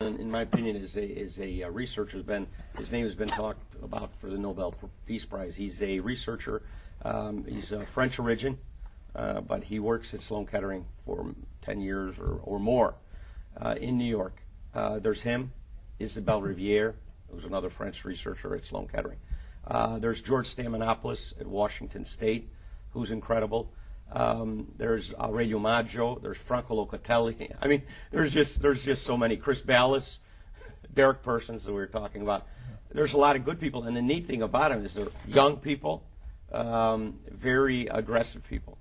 in my opinion, is a researcher. His name has been talked about for the Nobel Peace Prize. He's a researcher. He's a French origin, but he works at Sloan Kettering for 10 years or more in New York. There's him, Isabelle Riviere, who's another French researcher at Sloan Kettering. There's George Stamenopoulos at Washington State, who's incredible. There's Aurelio Maggio. There's Franco Locatelli. I mean, there's just so many. Chris Ballas, Derek Persons that we were talking about. There's a lot of good people, and the neat thing about them is they're young people, very aggressive people,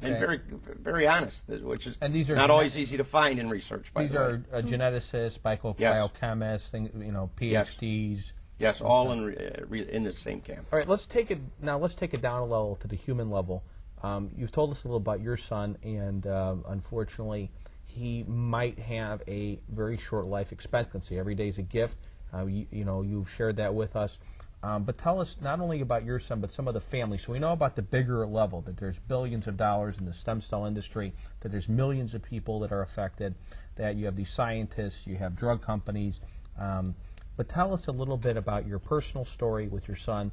and very honest, which is and these are not always easy to find in research. These are geneticists, biochemists, PhDs. Yes, all in the same camp. All right, let's take it down a level to the human level. You've told us a little about your son, and unfortunately, he might have a very short life expectancy. Every day is a gift. You've shared that with us. But tell us not only about your son, but some of the family. So we know about the bigger level, that there's billions of dollars in the stem cell industry, that there's millions of people that are affected, that you have these scientists, you have drug companies. But tell us a little bit about your personal story with your son,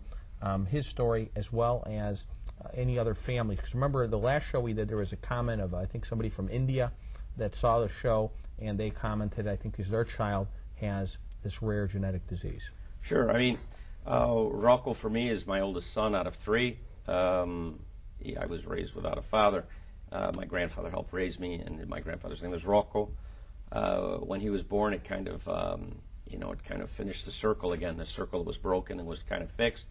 his story, as well as any other families. Because remember, the last show we did, there was a comment of, I think, somebody from India that saw the show, and they commented, I think, because their child has this rare genetic disease. Sure. I mean, Rocco, for me, is my oldest son out of three. I was raised without a father. My grandfather helped raise me, and my grandfather's name was Rocco. When he was born, it kind of, it kind of finished the circle again. The circle was broken and was kind of fixed.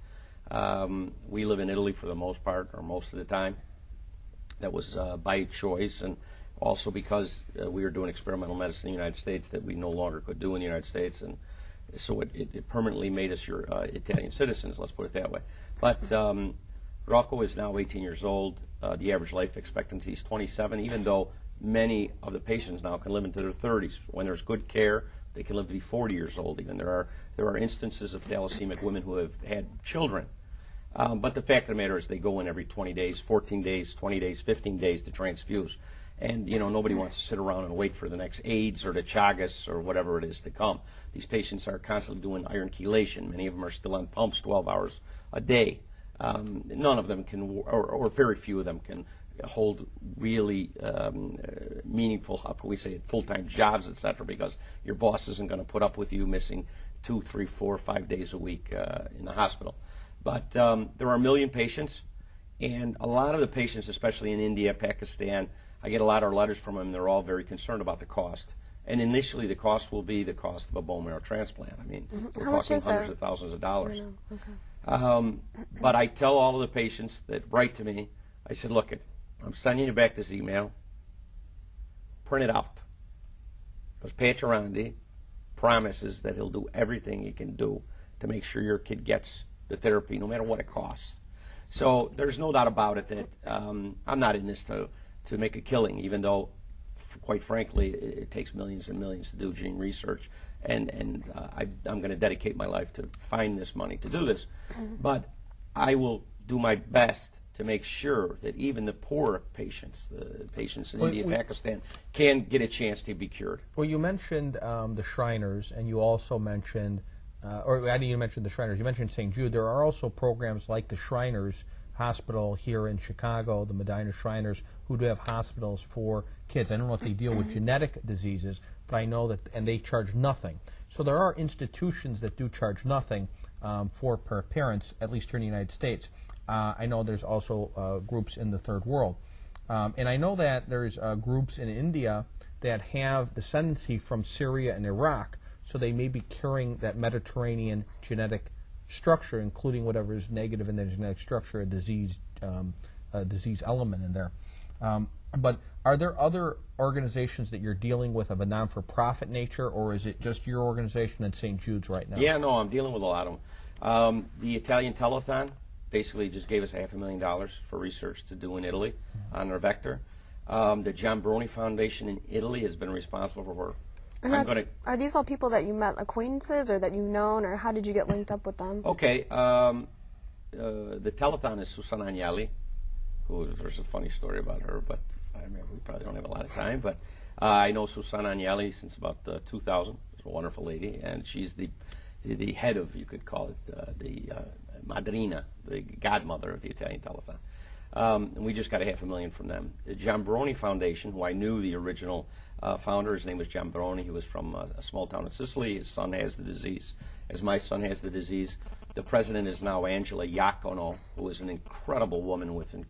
We live in Italy for the most part, or most of the time. That was by choice, and also because we were doing experimental medicine in the United States that we no longer could do in the United States, and so it permanently made us your Italian citizens, let's put it that way. But Rocco is now 18 years old. The average life expectancy is 27, even though many of the patients now can live into their 30s. When there's good care, they can live to be 40 years old even. There are instances of thalassemic women who have had children. But the fact of the matter is they go in every 20 days, 14 days, 20 days, 15 days to transfuse. And, nobody wants to sit around and wait for the next AIDS or the Chagas or whatever it is to come. These patients are constantly doing iron chelation. Many of them are still on pumps 12 hours a day. None of them can, or very few of them can hold really meaningful, how can we say it, full-time jobs, etc., because your boss isn't going to put up with you missing 2, 3, 4, 5 days a week in the hospital. But there are 1 million patients, and a lot of the patients, especially in India, Pakistan, I get a lot of letters from them. They're all very concerned about the cost. And initially, the cost will be the cost of a bone marrow transplant. I mean, we're talking hundreds of thousands of dollars. Okay. But I tell all of the patients that write to me, I said, look, I'm sending you back this email. Print it out. Because Pacharandi promises that he'll do everything he can do to make sure your kid gets the therapy, no matter what it costs. So there's no doubt about it that I'm not in this to make a killing, even though, quite frankly, it takes millions and millions to do gene research, and I'm going to dedicate my life to find this money to do this. But I will do my best to make sure that even the poor patients, the patients in India and Pakistan, can get a chance to be cured. Well, you mentioned the Shriners, and you also mentioned, or I didn't even mention the Shriners, you mentioned St. Jude. There are also programs like the Shriners Hospital here in Chicago, the Medina Shriners, who do have hospitals for kids. I don't know if they deal with genetic diseases, but I know that, and they charge nothing. So there are institutions that do charge nothing for parents, at least here in the United States. I know there's also groups in the third world. And I know that there's groups in India that have descendancy from Syria and Iraq, so they may be carrying that Mediterranean genetic structure, including whatever is negative in the genetic structure, a disease element in there. But are there other organizations that you're dealing with of a non-for-profit nature, or is it just your organization and St. Jude's right now? Yeah, no, I'm dealing with a lot of them. The Italian Telethon basically just gave us $500,000 for research to do in Italy on our vector. The John Brony Foundation in Italy has been responsible for. Are these all people that you met, acquaintances, or that you've known, or how did you get linked up with them? Okay, the telethon is Susanna Agnelli, there's a funny story about her, but I mean, we probably don't have a lot of time. But I know Susanna Agnelli since about 2000, She's a wonderful lady, and she's the head of, you could call it, the madrina, the godmother of the Italian telethon. And we just got $500,000 from them. The Giambroni Foundation, who I knew the original founder, his name was Giambroni. He was from a small town in Sicily. His son has the disease. As my son has the disease, the president is now Angela Iacono, who is an incredible woman with an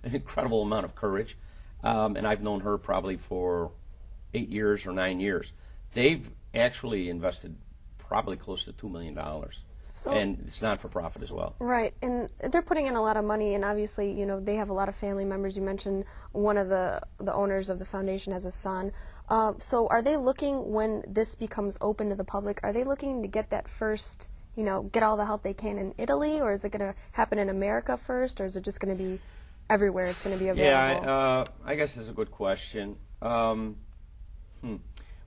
incredible amount of courage. And I've known her probably for 8 years or 9 years. They've actually invested probably close to $2 million. So, and it's not for profit as well. Right, and they're putting in a lot of money, and obviously, you know, they have a lot of family members. You mentioned one of the owners of the foundation has a son. So are they looking, when this becomes open to the public, are they looking to get that first, you know, get all the help they can in Italy, or is it going to happen in America first, or is it just going to be everywhere it's going to be available? Yeah, I guess that's a good question.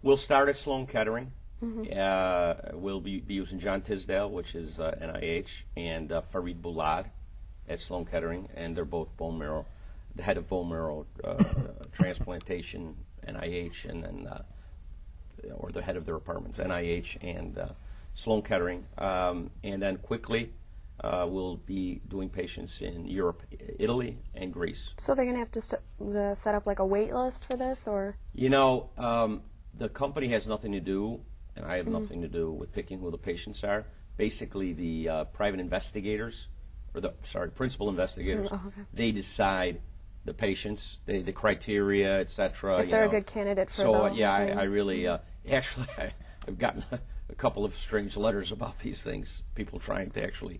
We'll start at Sloan Kettering. We'll be using John Tisdale, which is NIH, and Farid Boulad at Sloan Kettering, and they're both bone marrow, the head of bone marrow transplantation, NIH, and then, or the head of their departments, NIH and Sloan Kettering. And then quickly, we'll be doing patients in Europe, Italy, and Greece. So they're going to have to set up like a wait list for this, or? You know, the company has nothing to do, and I have nothing to do with picking who the patients are. Basically, the private investigators, or principal investigators, they decide the patients, the criteria, etc. If they're a good candidate for so, the yeah, I really, actually, I've gotten a couple of strange letters about these things. People trying to actually,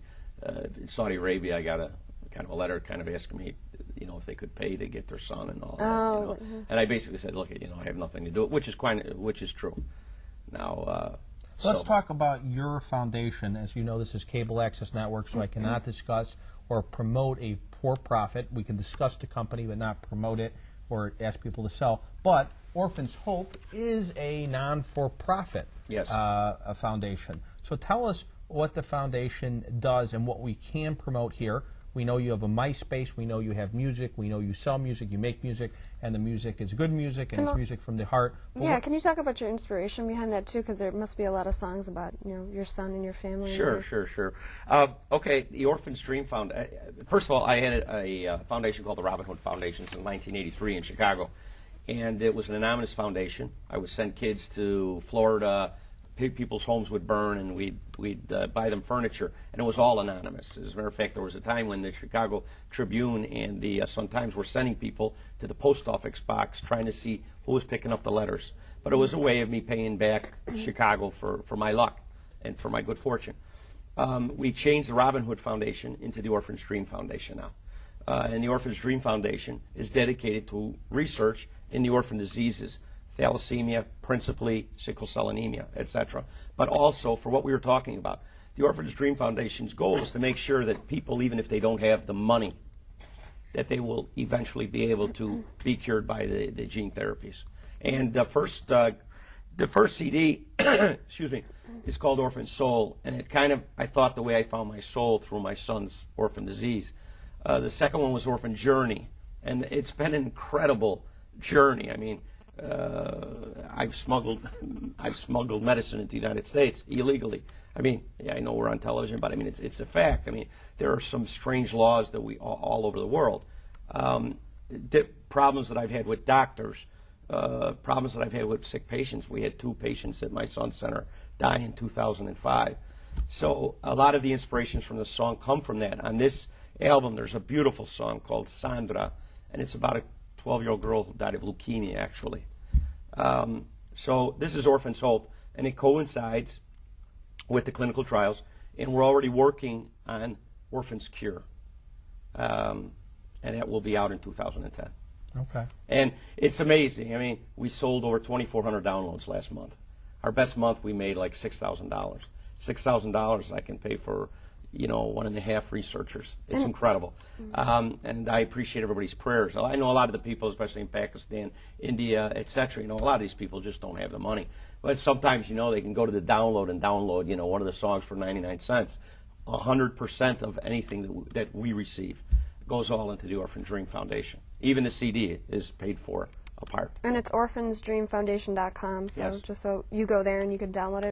in Saudi Arabia, I got a kind of a letter kind of asking me, you know, if they could pay to get their son and all that. You know? And I basically said, look, you know, I have nothing to do with it, which is true. Now, let's talk about your foundation. As you know, this is Cable Access Network, so I cannot discuss or promote a for-profit. We can discuss the company but not promote it or ask people to sell. But Orphans Hope is a non-for-profit a foundation. So tell us what the foundation does and what we can promote here. We know you have a MySpace. We know you have music. We know you sell music. You make music, and the music is good music, and it's music from the heart. But yeah, can you talk about your inspiration behind that too? Because there must be a lot of songs about, you know, your son and your family. Sure. Okay, the Orphans Dream Fund. First of all, I had a foundation called the Robin Hood Foundation since 1983 in Chicago, and it was an anonymous foundation. I would send kids to Florida. People's homes would burn, and we'd buy them furniture, and it was all anonymous. As a matter of fact, there was a time when the Chicago Tribune and the Sun-Times were sending people to the post office box trying to see who was picking up the letters. But it was a way of me paying back Chicago for my luck and for my good fortune. We changed the Robin Hood Foundation into the Orphans Dream Foundation now. And the Orphans Dream Foundation is dedicated to research in the orphan diseases, thalassemia, principally sickle cell anemia, etc. But also, for what we were talking about, the Orphans Dream Foundation's goal is to make sure that people, even if they don't have the money, that they will eventually be able to be cured by the gene therapies. And the first CD, excuse me, is called Orphan Soul, and it kind of, I thought, the way I found my soul through my son's orphan disease. The second one was Orphan Journey, and it's been an incredible journey. I mean, I've smuggled medicine into the United States illegally. I mean, yeah, I know we're on television, but I mean, it's a fact. I mean, there are some strange laws that all over the world. Problems that I've had with doctors, problems that I've had with sick patients. We had 2 patients at my son's center die in 2005. So a lot of the inspirations from the song come from that. On this album, there's a beautiful song called Sandra, and it's about a 12-year-old girl who died of leukemia, actually. So this is Orphans Hope, and it coincides with the clinical trials, and we're already working on Orphans Cure, and that will be out in 2010. Okay. And it's amazing. I mean, we sold over 2,400 downloads last month. Our best month, we made like $6,000. $6,000 I can pay for, you know, 1.5 researchers. It's incredible. And I appreciate everybody's prayers. I know a lot of the people, especially in Pakistan, India, etc., you know, a lot of these people just don't have the money. But sometimes, you know, they can go to the download and download, you know, one of the songs for 99 cents. 100% of anything that we receive goes all into the Orphan Dream Foundation. Even the CD is paid for apart. And it's orphansdreamfoundation.com, so Yes. just so you go there and you can download it.